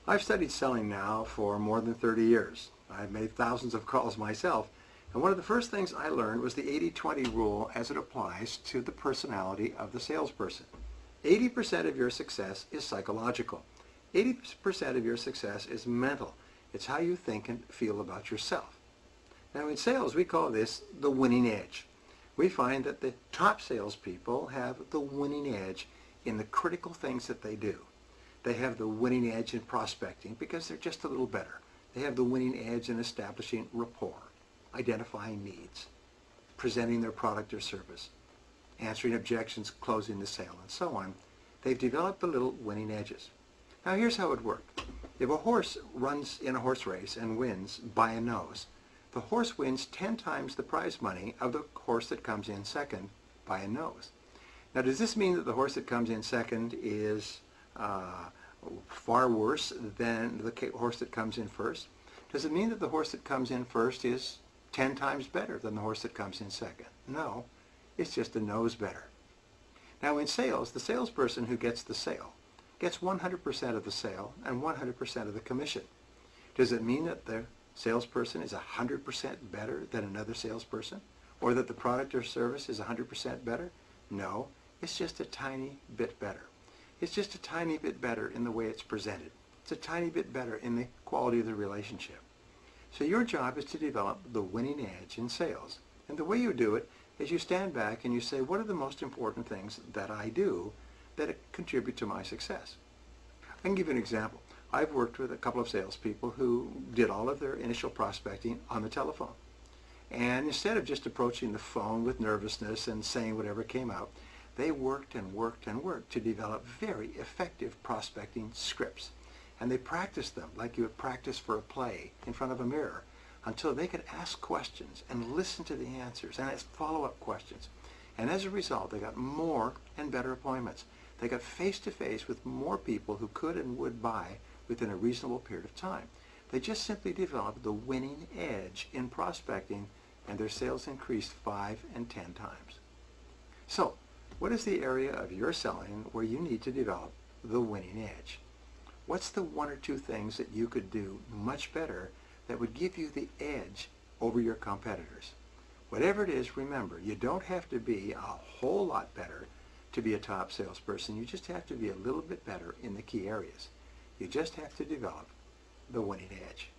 I've studied selling now for more than 30 years. I've made thousands of calls myself, and one of the first things I learned was the 80-20 rule as it applies to the personality of the salesperson. 80% of your success is psychological. 80% of your success is mental. It's how you think and feel about yourself. Now in sales, we call this the winning edge. We find that the top salespeople have the winning edge in the critical things that they do. They have the winning edge in prospecting because they're just a little better. They have the winning edge in establishing rapport, identifying needs, presenting their product or service, answering objections, closing the sale, and so on. They've developed the little winning edges. Now here's how it works. If a horse runs in a horse race and wins by a nose, the horse wins 10 times the prize money of the horse that comes in second by a nose. Now does this mean that the horse that comes in second is far worse than the horse that comes in first? Does it mean that the horse that comes in first is 10 times better than the horse that comes in second? No, it's just a nose better. Now in sales, the salesperson who gets the sale gets 100% of the sale and 100% of the commission. Does it mean that the salesperson is 100% better than another salesperson? Or that the product or service is 100% better? No, it's just a tiny bit better. It's just a tiny bit better in the way it's presented. It's a tiny bit better in the quality of the relationship. So your job is to develop the winning edge in sales. And the way you do it is you stand back and you say, what are the most important things that I do that contribute to my success? I can give you an example. I've worked with a couple of salespeople who did all of their initial prospecting on the telephone. And instead of just approaching the phone with nervousness and saying whatever came out, they worked and worked and worked to develop very effective prospecting scripts. And they practiced them like you would practice for a play in front of a mirror until they could ask questions and listen to the answers and ask follow-up questions. And as a result, they got more and better appointments. They got face-to-face with more people who could and would buy within a reasonable period of time. They just simply developed the winning edge in prospecting, and their sales increased 5 and 10 times. So, what is the area of your selling where you need to develop the winning edge? What's the one or two things that you could do much better that would give you the edge over your competitors? Whatever it is, remember, you don't have to be a whole lot better to be a top salesperson. You just have to be a little bit better in the key areas. You just have to develop the winning edge.